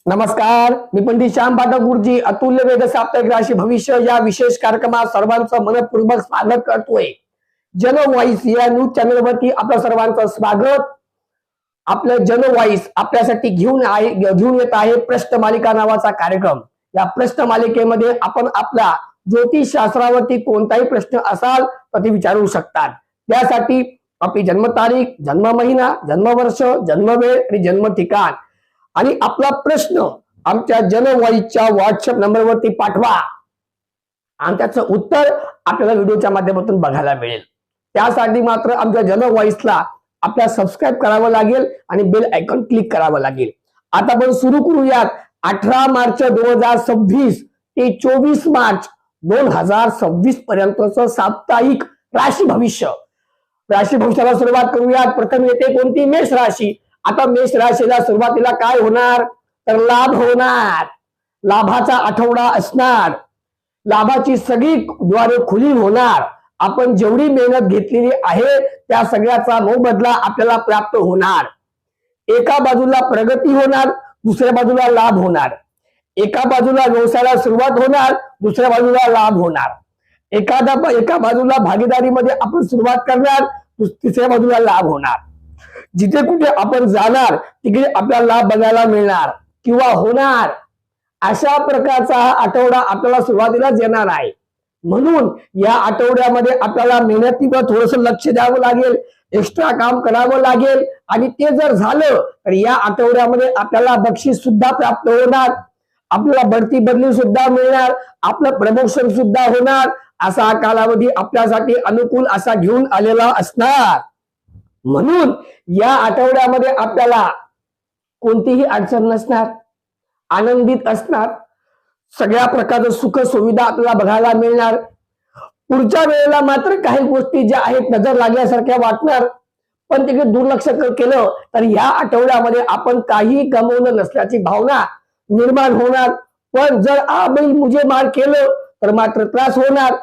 नमस्कार, मी पंडित श्याम पाठक गुरुजी अतुल्य वेद साप्ताहिक राशी भविष्य या विशेष कार्यक्रमात सर्वांचं मनपूर्वक स्वागत करतोय। जन व्हॉइस या न्यूज चॅनलवरती आपल्या सर्वांचं स्वागत। आपलं जन व्हॉइस आपल्यासाठी घेऊन येत आहे प्रश्न मालिका नावाचा कार्यक्रम। या प्रश्न मालिकेमध्ये आपण आपला ज्योतिष शास्त्रावरती कोणताही प्रश्न असाल तर ते विचारू शकतात। त्यासाठी आपली जन्मतारीख, जन्म महिना, जन्मवर्ष, जन्मवेळ आणि जन्म ठिकाण आणि आपला प्रश्न आमच्या जन व्हॉइसच्या व्हॉट्सअप नंबरवरती पाठवा आणि त्याचं उत्तर आपल्याला व्हिडिओच्या माध्यमातून बघायला मिळेल। त्यासाठी मात्र आमच्या जन व्हॉइसला आपल्याला सबस्क्राईब करावं लागेल आणि बेल आयकॉन क्लिक करावं लागेल। आता आपण सुरू करूयात 18 मार्च 2026 ते 24 मार्च 2026 पर्यंतचं साप्ताहिक राशी भविष्य। राशी भविष्याला सुरुवात करूयात। प्रथम येते कोणती? मेष राशी। आता मेष राशीला सुरुवातीला काय होणार तर लाभ होणार, लाभाचा आठवडा असणार, लाभाची सगळी द्वारे खुली होणार। आपण जेवढी मेहनत घेतलेली आहे त्या सगळ्याचा मोबदला आपल्याला प्राप्त होणार। एका बाजूला प्रगती होणार, दुसऱ्या बाजूला लाभ होणार। एका बाजूला व्यवसायाला सुरुवात होणार, दुसऱ्या बाजूला लाभ होणार। एका बाजूला भागीदारीमध्ये आपण सुरुवात करणार, तिसऱ्या बाजूला लाभ होणार। जिथे कुठे आपण जाणार तिकडे आपल्याला लाभ बघायला मिळणार किंवा होणार। अशा प्रकारचा हा आठवडा आपल्याला सुरुवातीलाच येणार आहे। म्हणून या आठवड्यामध्ये आपल्याला मेहनतीवर थोडंसं लक्ष द्यावं लागेल, एक्स्ट्रा काम करावं लागेल आणि ते जर झालं तर या आठवड्यामध्ये आपल्याला बक्षीस सुद्धा प्राप्त होणार, आपल्याला बढती बदली सुद्धा मिळणार, आपलं प्रमोशन सुद्धा होणार। असा कालावधी आपल्यासाठी अनुकूल असा घेऊन आलेला असणार। म्हणून या आठवड्यामध्ये आपल्याला कोणतीही अडचण नसणार, आनंदित असणार, सगळ्या प्रकारचं सुख सुविधा आपल्याला बघायला मिळणार। पुढच्या वेळेला मात्र काही गोष्टी ज्या आहेत नजर लागल्यासारख्या वाटणार, पण तिकडे दुर्लक्ष केलं तर या आठवड्यामध्ये आपण काही गमावलं नसल्याची भावना निर्माण होणार। पण जर आ बैल मुझे मार केलं तर मात्र त्रास होणार,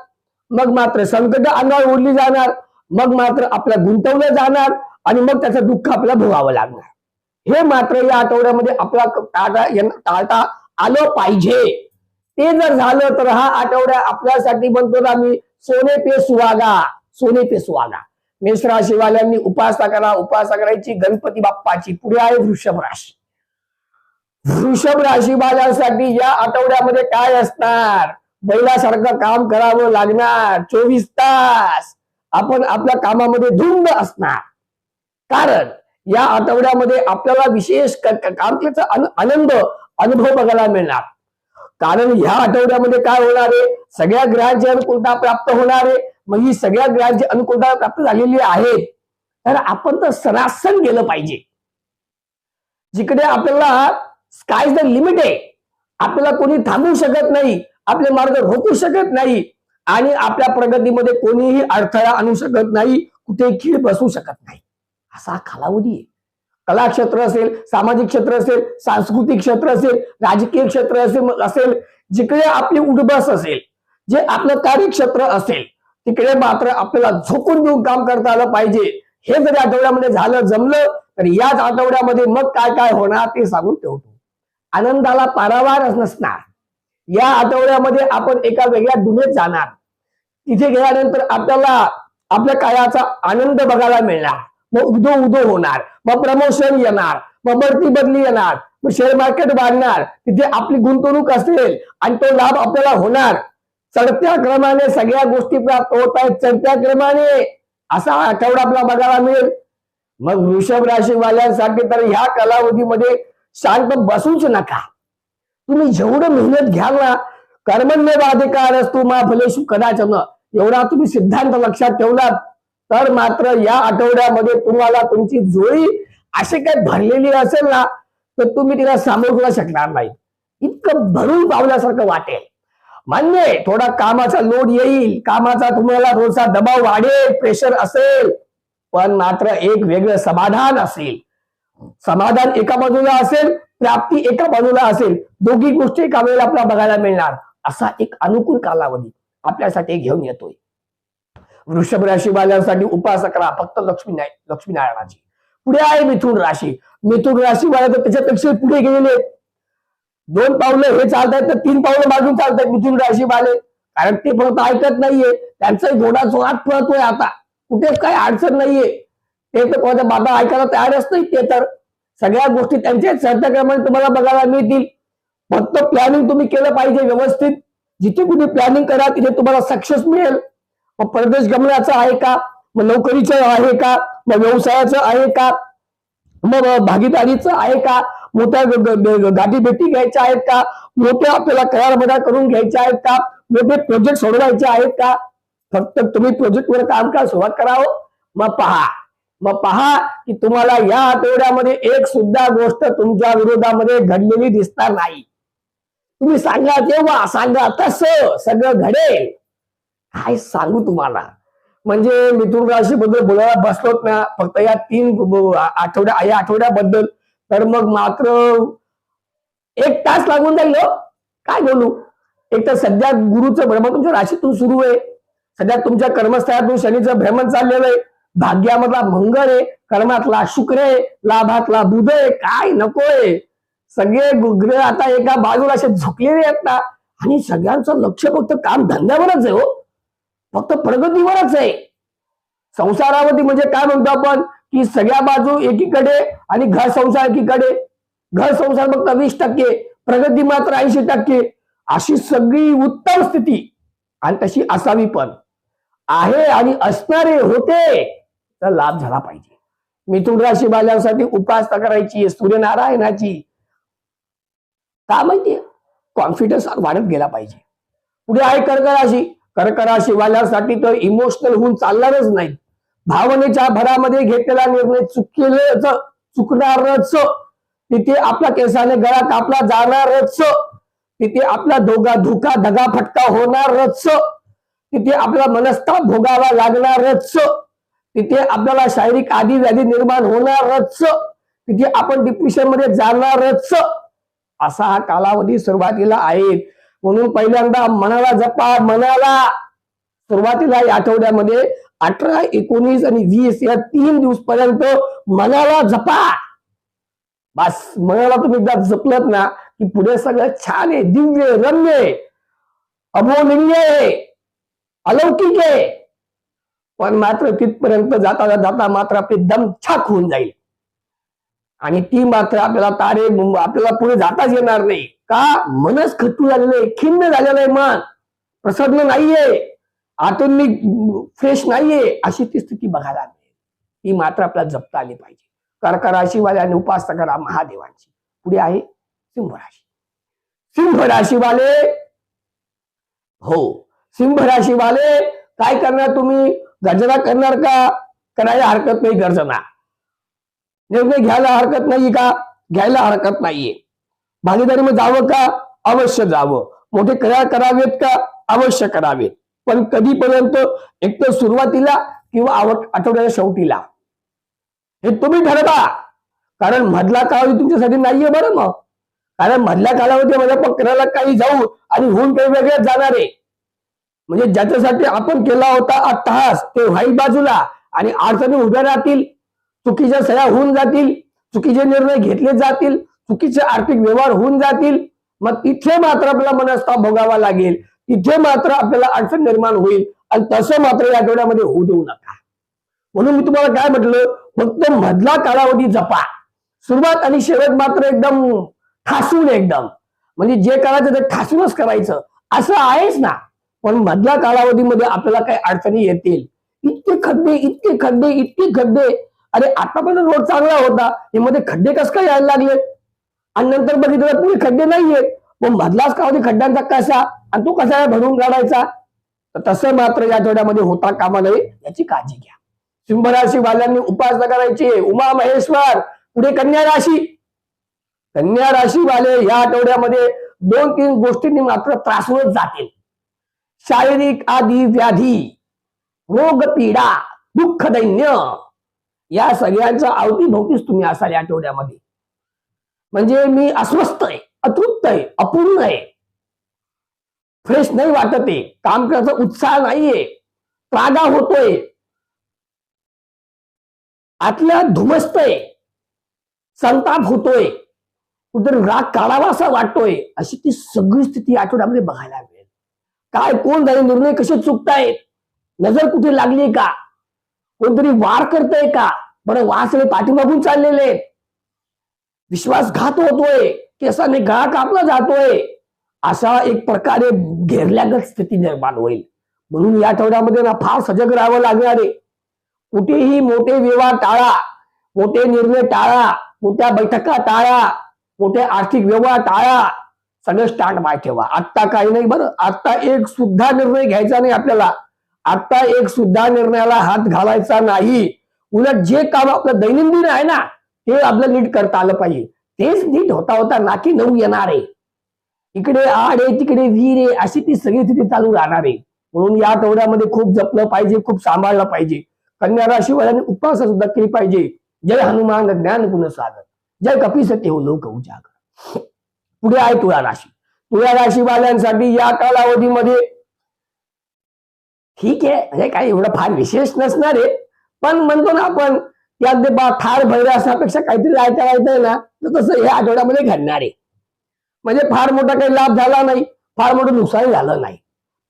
मग मात्र संकट अंगावर ओढली जाणार, मग मात्र आपल्या गुंतवलं जाणार आणि मग त्याचं दुःख आपल्याला भोगावं लागणार। हे मात्र या आठवड्यामध्ये आपल्याला टाळता आलं पाहिजे। ते जर झालं तर हा आठवडा आपल्यासाठी बनतो ना, मी सोने पे सुहागा, सोने पे सुहागा। मेष राशीवाल्यांनी उपासना करायची गणपती बाप्पाची। पुढे आहे वृषभ राशी। वृषभ राशीवाल्यांसाठी या आठवड्यामध्ये काय असणार? बैलासारखं काम करावं लागणार। 24 तास आपण आपल्या कामामध्ये धुंद असणार, कारण या आठवड्यामध्ये आपल्याला विशेष काम केल्याचा आनंद अनुभव बघायला मिळणार। कारण ह्या आठवड्यामध्ये काय होणार आहे? सगळ्या ग्रहांची अनुकूलता प्राप्त होणार आहे। मग ही सगळ्या ग्रहांची अनुकूलता प्राप्त झालेली आहे तर आपण तर सरासन गेलं पाहिजे। जिकडे आपल्याला स्काय द लिमिट आहे, आपल्याला कोणी थांबवू शकत नाही, आपले मार्ग रोखू शकत नाही आणि आपल्या प्रगतीमध्ये कोणीही अडथळा आणू शकत नाही, कुठे खीळ बसू शकत नाही, असा कालावधी आहे। कला क्षेत्र असेल, सामाजिक क्षेत्र असेल, सांस्कृतिक क्षेत्र असेल, राजकीय क्षेत्र असेल, जिकडे आपली उठबस असेल, जे आपलं कार्यक्षेत्र असेल तिकडे मात्र आपल्याला झोकून देऊन काम करता आलं पाहिजे। हे जर आठवड्यामध्ये झालं, जमलं तर याच आठवड्यामध्ये मग काय काय होणार ते सांगून ठेवतो। आनंदाला पारावारच नसणार। या आठवड्यामध्ये आपण एका वेगळ्या दुनियेत जाणार, तिथे गेल्यानंतर आपल्याला आपल्या कायाचा आनंद बघायला मिळणार, मग उदो होणार, मग प्रमोशन येणार, मग बढती बदली येणार, मग शेअर मार्केट वाढणार, तिथे आपली गुंतवणूक असेल आणि तो लाभ आपल्याला होणार। चढत्या क्रमाने सगळ्या गोष्टी प्राप्त होत आहेत, चढत्या क्रमाने असा आठवडा आपल्याला बघायला मिळेल। मग वृषभ राशीवाल्यांसाठी तर ह्या कालावधीमध्ये शांत बसूच नका। तुम्ही जेवढं मेहनत घ्याल ना, कर्मण्येवाधिकारस्तु मा फलेषु कदाचन, एवढा तुम्ही सिद्धांत लक्षात ठेवलात तर मात्र या आठवड्यामध्ये तुम्हाला तुमची जोडी अशी काही भरलेली असेल ना तर तुम्ही तिला सामोरू शकणार नाही, इतकं भरून पावल्यासारखं वाटेल। मान्य आहे थोडा कामाचा लोड येईल, कामाचा तुम्हाला रोजचा दबाव वाढेल, प्रेशर असेल, पण मात्र एक वेगळं समाधान असेल। समाधान एका बाजूला असेल, प्राप्ती एका बाजूला असेल, दोघी गोष्टी एका वेळेला आपल्याला बघायला मिळणार। असा एक अनुकूल कालावधी आपल्यासाठी घेऊन येतोय। वृषभ राशीवाल्यांसाठी उपासना करा फक्त लक्ष्मीनारायणाची। पुढे आहे मिथुन राशी। मिथुन राशी वाले तर त्याच्यापेक्षा पुढे गेलेले, 2 पावलं हे चालतायत तर 3 पावलं मागून चालतायत मिथुन राशी वाले. कारण ते फक्त ऐकत नाहीये, त्यांचाही घोडा जोरात पळतोय आता, कुठेच काही अडचण नाहीये. ते तर कोणाचा बाबा ऐकायला तयारच नाही. ते तर सगळ्या गोष्टी त्यांच्या चढत्याक्रमाने तुम्हाला बघायला मिळतील. फक्त प्लॅनिंग तुम्ही केलं पाहिजे व्यवस्थित. जिथे कुठे प्लॅनिंग करा तिथे तुम्हाला सक्सेस मिळेल. मग परदेश गमनाचं आहे का, मग नोकरीचं आहे का, मग व्यवसायाचं आहे का, मग भागीदारीचं आहे का, मोठ्या गाठी भेटी घ्यायच्या आहेत का, मोठ्या आपल्याला करार करून घ्यायच्या आहेत का, मोठे प्रोजेक्ट सोडवायचे आहेत का. फक्त तुम्ही प्रोजेक्टवर काम करा, सुरुवात करावं. मग पहा की तुम्हाला या आठवड्यामध्ये एक सुद्धा गोष्ट तुमच्या विरोधामध्ये घडलेली दिसणार नाही. तुम्ही सांगा तेव्हा, सांगा तसं सगळं घडेल. काय सांगू तुम्हाला. म्हणजे मिथुन राशी बद्दल बोलायला बसलोत ना फक्त या 3 आठवड्याबद्दल, तर मग मात्र 1 तास लागून जाईल. काय बोलू. एक तर सध्या गुरुचं भ्रमण तुमच्या राशीतून सुरू आहे. सध्या तुमच्या कर्मस्थळातून शनीचं भ्रमण चाललेलं आहे. भाग्यामधला मंगळ आहे, कर्मातला शुक्र आहे, लाभातला बुध आहे. काय नकोय. सगळे ग्रह आता एका बाजूला असे झुकलेले आहेत ना, आणि सगळ्यांचं लक्ष फक्त काम धंद्यावरच आहे. फक्त प्रगतीवरच आहे. संसारावरती म्हणजे काय म्हणतो आपण की सगळ्या बाजू एकीकडे आणि घर संसार एकीकडे. घर संसार फक्त 20%, प्रगती मात्र 80%. अशी सगळी उत्तम स्थिती आणि तशी असावी पण आहे आणि असणारे होते तर लाभ झाला पाहिजे. मिथुन राशी वाल्यांसाठी उपासना करायची सूर्यनारायणाची. का माहितीये, कॉन्फिडन्स वाढत गेला पाहिजे. पुढे आहे कर्क राशी. कर्क राशी वाल्यांसाठी तर इमोशनल होऊन चालणारच नाही. भावनेच्या भरामध्ये घेतलेला निर्णय चुकणारच. तिथे आपला केसाने गळा कापला जाणारच. तिथे आपला धोका धगा फटका होणारच. तिथे आपला मनस्ताप भोगावा लागणारच. तिथे आपल्याला शारीरिक आधी व्याधी निर्माण होणारच. तिथे आपण डिप्रेशन मध्ये जाणारच. असा हा कालावधी सुरुवातीला आहे. म्हणून पहिल्यांदा मनाला जपा. मनाला सुरुवातीला या आठवड्यामध्ये 18, 19 आणि 20 या 3 दिवस पर्यंत मनाला जपा. बस मनाला तुम्ही एकदा जपलत ना की पुढे सगळं छान आहे, दिव्य, रम्य, अमोलिंग आहे, अलौकिक आहे. पण मात्र तिथपर्यंत जाता जाता मात्र आपली दम छाक होऊन जाईल आणि ती मात्र आपल्याला पुढे जाताच येणार नाही. का, मनच खट्टू झालेलं आहे, खिन्न झालेलं आहे. मन प्रसन्न नाहीये, आतून मी फ्रेश नाहीये, अशी ती स्थिती बघायला मिळेल. ती मात्र आपल्याला जपता आली पाहिजे. कर्क राशीवाल्यांनी उपासना करा महादेवांची. पुढे आहे सिंह राशी. सिंह राशीवाले, सिंह राशीवाले काय करणार तुम्ही. गर्जना करणार का. करायला हरकत नाही. गर्जना निर्णय घ्यायला हरकत नाही का. घ्यायला हरकत नाहीये. भागीदारीमध्ये जावं का. अवश्य जावं. मोठे करार करावेत का. अवश्य करावेत. पण कधीपर्यंत. एक तर सुरुवातीला किंवा आठवड्याच्या शेवटीला. हे तुम्ही ठरवा. कारण मधला कालावधी तुमच्यासाठी नाहीये बरं. मग कारण मधल्या कालावधीमध्ये आपण करायला काही जाऊ आणि होऊन काही वेगळ्याच जाणार आहे. म्हणजे ज्याच्यासाठी आपण केला होता अट्टहास ते व्हाईल बाजूला आणि अडचणी उभ्या राहतील. चुकीच्या सह्या होऊन जातील. चुकीचे निर्णय घेतले जातील. चुकीचे आर्थिक व्यवहार होऊन जातील. मग तिथे मात्र आपल्याला मनस्ताप भोगावा लागेल. तिथे मात्र आपल्याला अडचण निर्माण होईल. आणि तसं मात्र या आठवड्यामध्ये होऊ देऊ नका. म्हणून मी तुम्हाला काय म्हटलं, फक्त मधला कालावधी जपा. सुरुवात आणि शेवट मात्र एकदम ठासून, एकदम म्हणजे जे करायचं ते ठासूनच करायचं असं आहेच ना. पण मधल्या कालावधीमध्ये आपल्याला काही अडचणी येतील. इतके खड्डे, इतके खड्डे, इतके खड्डे. अरे आतापर्यंत रोड चांगला होता, हे मध्ये खड्डे कसं काय यायला लागले. आणि नंतर बघितलं पुढे खड्डे नाहीये. मग मधलाच कालावधी खड्ड्यांचा कसा आणि तो कसा भरून काढायचा. तर तसं मात्र या आठवड्यामध्ये होता कामा नये, याची काळजी घ्या. सिंह राशी वाल्यांनी उपासना करायची उमा महेश्वर. पुढे कन्या राशी. कन्या राशी वाले या आठवड्यामध्ये 2-3 गोष्टींनी मात्र त्रासूनच जातील. शारीरिक आधी व्याधी, रोग पीडा, दुःख दैन्य या सगळ्यांच्या अवतीभोवतीच तुम्ही असाल या आठवड्यामध्ये. म्हणजे मी अस्वस्थ आहे, अतृप्त आहे, अपूर्ण आहे, फ्रेश नाही वाटत आहे, काम करायचा उत्साह नाहीये, त्रागा होतोय, आतल्या धुमसतय, संताप होतोय. कुठेतरी राग काढावा असा वाटतोय, अशी ती सगळी स्थिती आठवड्यामध्ये बघायला मिळेल. काय कोण झाले, निर्णय कसे चुकतायत, नजर कुठे लागली का, कोणतरी वार करतय का, बरं वार सगळे पाठीमागून चाललेले आहेत, विश्वासघात होतोय, केसाने गळा कापला जातोय, अशा एक प्रकारे घेरल्यागत स्थिती निर्माण होईल. म्हणून या आठवड्यामध्ये ना फार सजग राहावं लागणार आहे. कुठेही मोठे व्यवहार टाळा, मोठे निर्णय टाळा, मोठ्या बैठका टाळा, मोठे आर्थिक व्यवहार टाळा, सगळं स्टार्ट बाय ठेवा. आत्ता काही नाही, बरं आत्ता एक सुद्धा निर्णय घ्यायचा नाही आपल्याला, आत्ता एक सुद्धा निर्णयाला हात घालायचा नाही. उलट जे काम आपलं दैनंदिन आहे ना ते आपलं नीट करता आलं पाहिजे. तेच नीट होता होता नाकी नऊ येणार आहे, इकडे आड आहे तिकडे विहीर आहे, अशी ती सगळी स्थिती चालू राहणार आहे. म्हणून या आठवड्यामध्ये खूप जपलं पाहिजे, खूप सांभाळलं पाहिजे. कन्या राशीवाल्यांनी उपासना सुद्धा केली पाहिजे. जय हनुमान ज्ञान गुण सागर, जय कपिसते हो लोक उजागर. पुढे आहे तुळा राशी. तुळा राशीवाल्यांसाठी या कालावधीमध्ये ठीक आहे, म्हणजे काही एवढं फार विशेष नसणार आहे, पण म्हणतो ना आपण त्यात ठार भैरा असापेक्षा काहीतरी राहता आहे ना, तर तसं या आठवड्यामध्ये घडणार आहे. म्हणजे फार मोठा काही लाभ झाला नाही, फार मोठं नुकसान झालं नाही,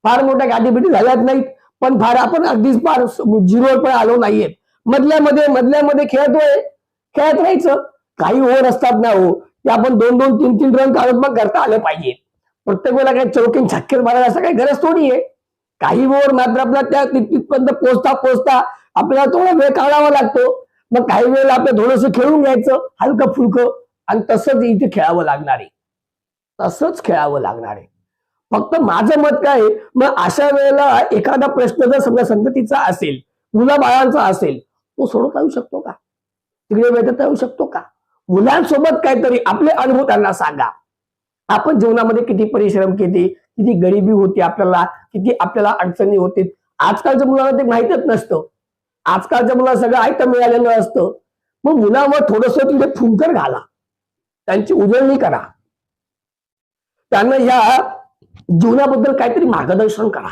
फार मोठ्या गाठीबिटी झाल्यात नाहीत, पण फार आपण अगदीच फार झिरोवर पण आलो नाहीयेत. मधल्यामध्ये खेळतोय, खेळत राहायचं. काही ओव्हर असतात ना हो, ते आपण 2-2, 3-3 रन काढत मग करता आले पाहिजे. प्रत्येक वेळेला काही चौकीन छक्के मारायला असं काही गरज थोडी आहे. काही ओव्हर मात्र आपला त्या तिथपर्यंत पोहोचता आपल्याला थोडा वेळ काढावा लागतो. मग काही वेळेला आपलं थोडंसं खेळून घ्यायचं हलकं फुलकं, आणि तसंच इथे खेळावं लागणार आहे, तसंच खेळावं लागणार आहे. फक्त माझं मत काय आहे, मग अशा वेळेला एखादा प्रश्न जर समजा संततीचा असेल, मुलाबाळांचा असेल, तो सोडवता येऊ शकतो का, तिकडे वेधता येऊ शकतो का? मुलांसोबत काहीतरी आपले अनुभव त्यांना सांगा. आपण जीवनामध्ये किती परिश्रम केले, किती गरिबी होती आपल्याला, किती आपल्याला अडचणी होती. आजकालच्या मुलांना ते माहितच नसतं. आजकालच्या मुलांना सगळं आयतं मिळालेलं असतं. मग मुलांवर थोडंसं तिथे फुंकर घाला, त्यांची उजळणी करा, त्यांना या जीवनाबद्दल काहीतरी मार्गदर्शन करा.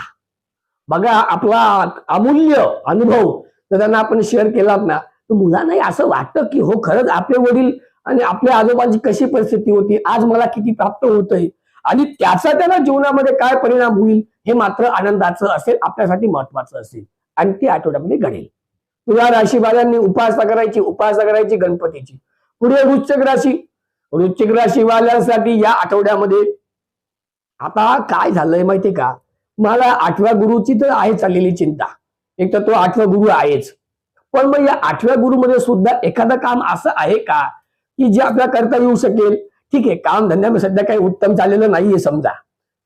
बघा, आपला अमूल्य अनुभव जर त्यांना आपण शेअर केलात ना, तर मुलांनाही असं वाटतं की हो खरंच आपले वडील आणि आपल्या आजोबांची कशी परिस्थिती होती, आज मला किती प्राप्त होतंय, आणि त्याचा त्यांना जीवनामध्ये काय परिणाम होईल हे मात्र आनंदाचं असेल, आपल्यासाठी महत्वाचं असेल, आणि ती आठवड्यामध्ये घडेल. तुला राशीवाल्यांनी उपासना करायची गणपतीची. पुढे वृश्चिक राशी. वृश्चिक राशीवाल्यांसाठी या आठवड्यामध्ये आता काय झालंय माहितीये का, मला 8व्या गुरुची तर आहे चाललेली चिंता. एक तर तो 8वा गुरु आहेच, पण मग या 8व्या गुरुमध्ये सुद्धा एखादं काम असं आहे का की जे आपल्याला करता येऊ शकेल. ठीक आहे, काम धंद्यामध्ये सध्या काही उत्तम चाललेलं नाहीये, समजा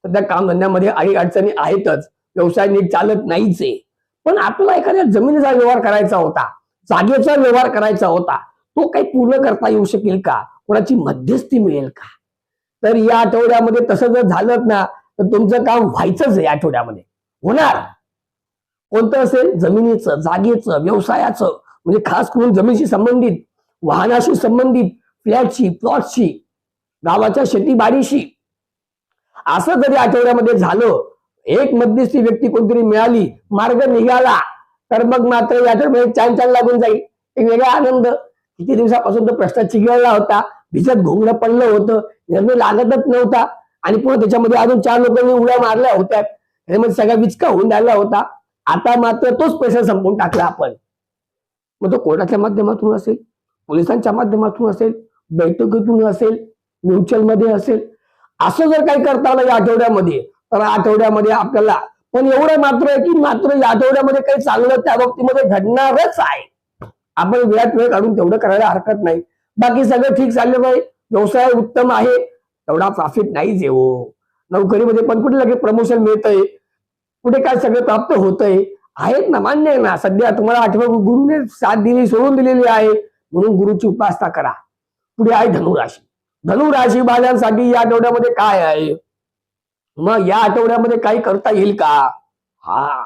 सध्या काम धंद्यामध्ये काही अडचणी आहेतच, व्यवसाय नीट चालत नाहीच आहे, पण आपल्याला एखाद्या जमिनीचा व्यवहार करायचा होता, जागेचा व्यवहार करायचा होता, तो काही पूर्ण करता येऊ शकेल का, कोणाची मध्यस्थी मिळेल का? तर या आठवड्यामध्ये तसं जर झालं ना, तर तुमचं काम व्हायचंच आहे, आठवड्यामध्ये होणार. कोणतं असेल, जमिनीचं, जागेचं, व्यवसायाचं, म्हणजे खास करून जमिनीशी संबंधित, वाहनाशी संबंधित, फ्लॅटशी, प्लॉटशी, गावाच्या शेतीबाडीशी. असं जरी आठवड्यामध्ये झालं, एक मध्यस्थी व्यक्ती कोणतरी मिळाली, मार्ग निघाला, तर मग मात्र या आठवड्यामध्ये चान लागून जाईल. एक वेगळा आनंद. किती दिवसापासून तो प्रश्न चिघळला होता, भिजत घोंगडं पडलं होतं, निर्णय लागतच नव्हता, आणि पुन्हा त्याच्यामध्ये अजून 4 लोकांनी उड्या मारल्या होत्या, त्याच्यामध्ये सगळा विचका होऊन राहिला होता. आता मात्र तोच पैसा संपवून टाकला आपण. मग तो कोर्टाच्या माध्यमातून असेल, पोलिसांच्या माध्यमातून असेल, बैठकीतून असेल, म्युच्युअल मध्ये असेल, असं जर काही करता आलं या आठवड्यामध्ये, तर आठवड्यामध्ये आपल्याला, पण एवढं मात्र आहे की मात्र या आठवड्यामध्ये काही चांगलं त्या बाबतीमध्ये घडणारच आहे. आपण वेळात वेळ काढून तेवढं करायला हरकत नाही. बाकी सगळं ठीक चाललं पाहिजे, व्यवसाय उत्तम आहे, तेवढा प्रॉफिट नाहीच आहे हो. नोकरीमध्ये पण कुठे लगेच प्रमोशन मिळतंय, कुठे काय सगळं प्राप्त होतंय, आहेत ना, मान्य आहे ना. सध्या तुम्हाला 8व्या गुरुने साथ दिली, सोडून दिलेली आहे, म्हणून गुरुची उपासना करा. पुढे आहे धनुराशी. धनुराशी बाळांसाठी या आठवड्यामध्ये काय आहे, मग या आठवड्यामध्ये काही करता येईल का? हा,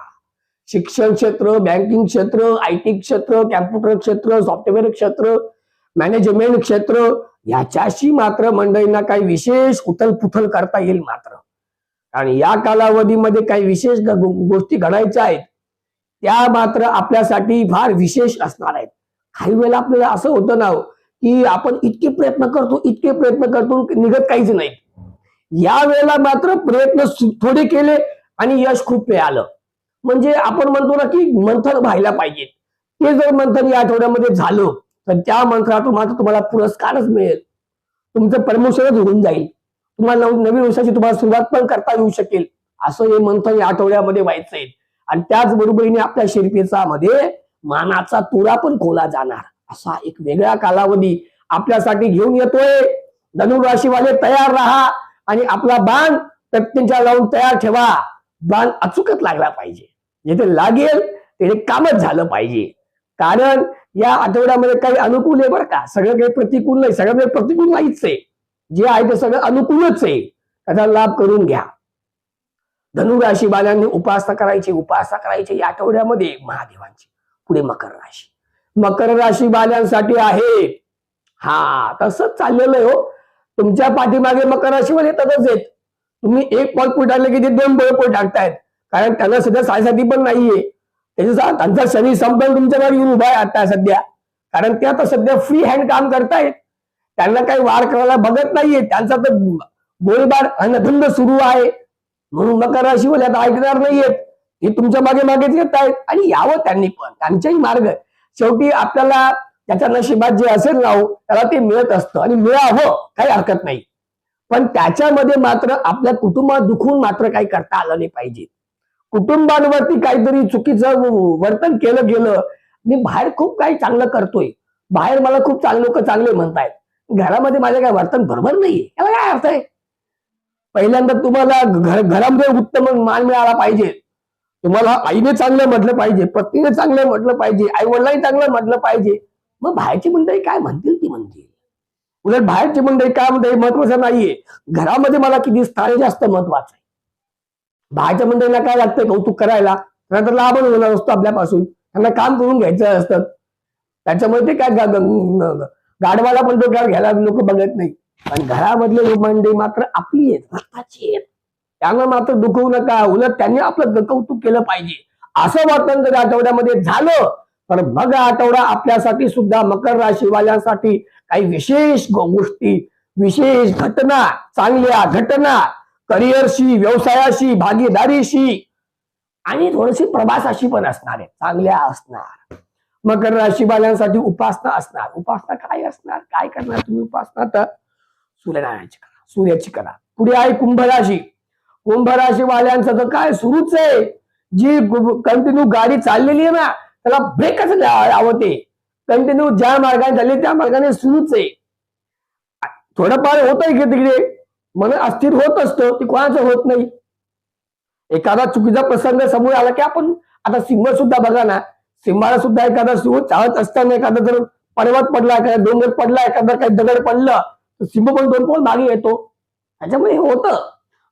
शिक्षण क्षेत्र, बँकिंग क्षेत्र, IT क्षेत्र, कॅम्प्युटर क्षेत्र, सॉफ्टवेअर क्षेत्र, मॅनेजमेंट क्षेत्र, याच्याशी मात्र मंडळींना काही विशेष उथलपुथल करता येईल मात्र. आणि या कालावधीमध्ये काही विशेष गोष्टी घडायच्या आहेत, त्या मात्र आपल्यासाठी फार विशेष असणार आहेत. काही वेळेला आपल्याला असं होतं ना की आपण इतके प्रयत्न करतो निघत काहीच नाही. या वेळेला मात्र प्रयत्न थोडे केले आणि यश खूप मिळालं. म्हणजे आपण म्हणतो ना की मंथन व्हायला पाहिजे. ते जर मंथन या आठवड्यामध्ये झालं तर त्या मंथनातून मात्र तुम्हाला पुरस्कारच मिळेल. तुमचं प्रमोशनच होऊन जाईल. तुम्हाला नवीन वर्षाची तुम्हाला सुरुवात पण करता येऊ शकेल. असं हे मंथन या आठवड्यामध्ये व्हायचंय. आणि त्याचबरोबरीने आपल्या शिरपेचामध्ये मानाचा तुरा पण खोला जाणार असा एक वेगळा कालावधी आपल्यासाठी घेऊन येतोय. धनुराशीवाले तयार राहा आणि आपला बाण प्रत्येच्या लावून तयार ठेवा. बाण अचूकच लागला पाहिजे. जिथे लागेल तिथे कामच झालं पाहिजे. कारण या आठवड्यामध्ये काही अनुकूल आहे बरं का. सगळं काही प्रतिकूल नाही. सगळं काही प्रतिकूल नाहीच आहे. जे आहे ते सगळं अनुकूलच आहे. त्याचा लाभ करून घ्या. धनुराशी बाल्यांनी उपासना करायची या आठवड्यामध्ये महादेवांची. पुढे मकर राशी बाल्यांसाठी आहे. हा तसंच चाललेलं आहे हो. तुमच्या पाठीमागे मकर राशीमध्ये येतातच आहेत. तुम्ही एक पॉल पुढे टाकले की ते 2 पॉल टाकतायत. कारण त्यांना सध्या साडेसाती पण नाहीये. त्यांचा शनी संपन्न तुमच्या मागे येऊन उभा आहे आता सध्या. कारण ते आता सध्या फ्री हँड काम करतायत. त्यांना काही वार करायला बघत नाहीये. त्यांचा तर गोळीबार अनधंद सुरू आहे. म्हणून मकर राशीवाले आता ऐकणार नाहीयेत. हे तुमच्या मागेच येत आहेत आणि यावं त्यांनी पण. त्यांचाही मार्ग शेवटी आपल्याला त्याच्या नशिबात जे असेल ना त्याला ते मिळत असतं आणि मिळावं काही हरकत नाही. पण त्याच्यामध्ये मात्र आपल्या कुटुंबात दुखून मात्र काही करता आलं नाही पाहिजे. कुटुंबांवरती काहीतरी चुकीचं वर्तन केलं गेलं. मी बाहेर खूप काही चांगलं करतोय. बाहेर मला खूप लोक चांगले म्हणतायत. घरामध्ये माझं काय वर्तन बरोबर नाहीये. याला काय अर्थ आहे? पहिल्यांदा तुम्हाला घरामध्ये उत्तम मान मिळाला पाहिजे. तुम्हाला आईने चांगलं म्हटलं पाहिजे, पत्नीने चांगलं म्हटलं पाहिजे, आई वडिलांनी चांगलं म्हटलं पाहिजे. मग बाहेरची मंडळी काय म्हणतील ती म्हणतील. उलट बाहेरची मंडळी काय म्हणते महत्वाचं नाहीये. घरामध्ये मला किती स्थान जास्त महत्वाचं आहे. बाहेरच्या मंडळीला काय लागतंय कौतुक करायला. नंतर लाभ होणार असतो आपल्यापासून. त्यांना काम करून घ्यायचं असतं. त्याच्यामुळे ते काय गाडवाला पण तो काय घ्यायला लोक बघत नाही. पण घरामधले मंडळी मात्र आपली आहेत, रक्ताची आहेत. त्यांना मात्र दुखवू नका. उलट त्यांनी आपलं कौतुक केलं पाहिजे. असं वर्तन जर आठवड्यामध्ये झालं तर मग आठवडा आपल्यासाठी सुद्धा मकर राशीवाल्यांसाठी काही विशेष गोष्टी, विशेष घटना, चांगल्या घटना करिअरशी, व्यवसायाशी, भागीदारीशी आणि थोडीशी प्रवासाशी पण असणार आहे. चांगल्या असणार. मकर राशीवाल्यांसाठी उपासना असणार. उपासना काय असणार? काय करणार तुम्ही उपासना? तर सूर्यनारायणाची करा, सूर्याची करा. पुढे आहे कुंभ राशी. कुंभ राशी वाल्यांचं तर काय सुरूच आहे. जी कंटिन्यू गाडी चाललेली आहे ना त्याला ब्रेकच लावते. कंटिन्यू ज्या मार्गाने चालली त्या मार्गाने सुरूच आहे. थोडंफार होत आहे तिकडे मन अस्थिर होत असतं. ते कोणाचं होत नाही. एखादा चुकीचा प्रसंग समोर आला की आपण आता सिंह सुद्धा बघा ना. सिंहाला सुद्धा एखादा सिंह चालत असताना एखादा जर पर्वत पडला, एखादा डोंगर पडला, एखादा काही दगड पडलं तर सिंह पण 2 पाऊल मागे येतो. त्याच्यामुळे हे होतं.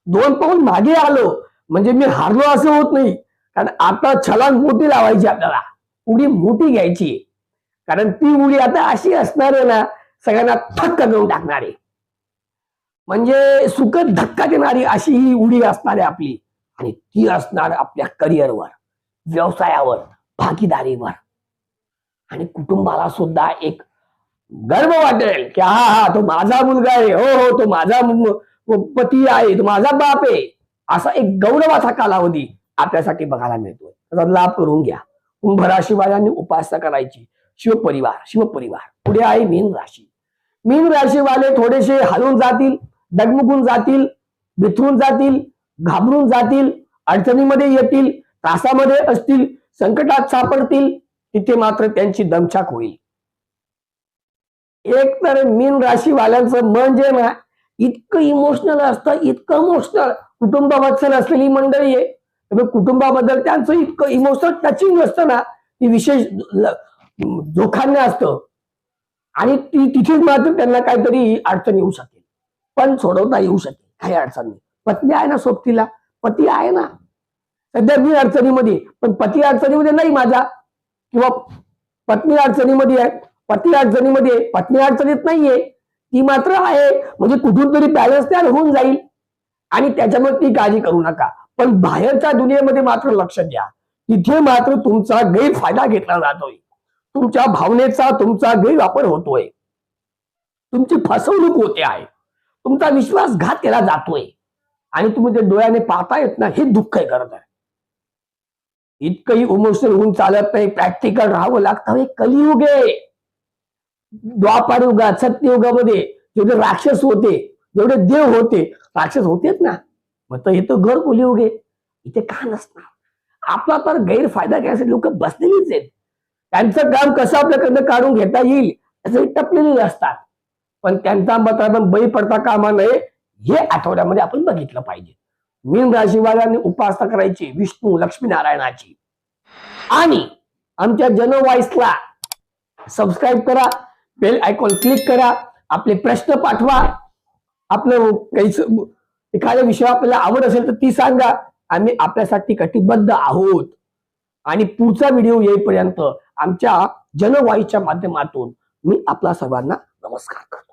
2 पाऊल मागे आलो म्हणजे मी हारलो असं होत नाही. कारण आता छलांग मोठी लावायची आपल्याला. उडी मोठी घ्यायची. कारण ती उडी आता अशी असणार आहे ना सगळ्यांना थक्क करून टाकणारी. म्हणजे सुखद धक्का देणारी अशी ही उडी असणार आहे आपली. आणि ती असणार आपल्या करिअरवर, व्यवसायावर, भागीदारीवर आणि कुटुंबाला सुद्धा एक गर्व वाटेल की हा तो माझा मुलगा आहे. हो तो माझा पती आहे, तो माझा बाप आहे. असा एक गौरवाचा कालावधी आपल्यासाठी बघायला मिळतोय. त्याचा लाभ करून घ्या. कुंभ राशीवाल्यांनी उपासना करायची. शिवपरिवार. पुढे आहे मीन राशी. मीन राशीवाले थोडेसे हलून जातील, डगमगून जातील, बिथरून जातील, घाबरून जातील, अडचणीमध्ये येतील, त्रासामध्ये असतील, संकटात सापडतील. तिथे मात्र त्यांची दमछाक होईल. एक तर मीन राशीवाल्यांचं मन जे ना इतकं इमोशनल असतं, इतकं इमोशनल. कुटुंबावत्सल असलेली मंडळी आहे. त्यामुळे कुटुंबाबद्दल त्यांचं इतकं इमोशनल टचिंग असतं ना ती विशेष जोखान्य असतं. आणि तिथेच मात्र त्यांना काहीतरी अडचण येऊ शकेल. पण सोडवता येऊ शकेल. काही अडचण नाही. पत्नी आहे ना सोबतीला, पती आहे ना. सध्या मी अडचणीमध्ये पण पती अडचणीमध्ये नाही माझा. किंवा पत्नी अडचणीमध्ये आहे, पती अडचणीमध्ये, पत्नी अडचणीत नाहीये, ती मात्र आहे. म्हणजे कुठून तरी बॅलन्स तयार होऊन जाईल. आणि त्याच्यामुळे ती काळजी करू नका. पण बाहेरच्या दुनियेमध्ये मात्र लक्ष द्या. तिथे मात्र तुमचा गैरफायदा घेतला जातोय. तुमच्या भावनेचा तुमचा गैरवापर होतोय. तुमची फसवणूक होते आहे, तुमचा विश्वासघात केला जातोय आणि तुम्ही ते डोळ्याने पाहता येत ना, हे दुःख आहे करत आहे. इतकंही इमोशनल होऊन चालत नाही, प्रॅक्टिकल राहावं लागतं. हे कलियुग आहे. द्वापार युगात सत्ययुगामध्ये जेवढे राक्षस होते, जेवढे देव होते, राक्षस होतेच ना. मग तर हे तर घर कलियुग आहे, इथे का नसणार? आपला तर गैरफायदा घ्यायसाठी लोक बसलेलीच आहेत. त्यांचं काम कसं आपल्याकडनं काढून घेता येईल याचे टपलेले असतात. पण त्यांचा मत आपण बळी पडता कामा नये, हे आठवड्यामध्ये आपण बघितलं पाहिजे. मीन राशीवाल्यांनी उपासना करायची विष्णू लक्ष्मीनारायणाची. आणि आमच्या जनवॉइसला सबस्क्राईब करा, बेल आयकॉन क्लिक करा, आपले प्रश्न पाठवा, आपलं काही एखाद्या विषय आपल्याला आवड असेल तर ती सांगा. आम्ही आपल्यासाठी कटिबद्ध आहोत. आणि पुढचा व्हिडिओ येईपर्यंत आमच्या जनवॉइसच्या माध्यमातून मी आपला सर्वांना नमस्कार करतो.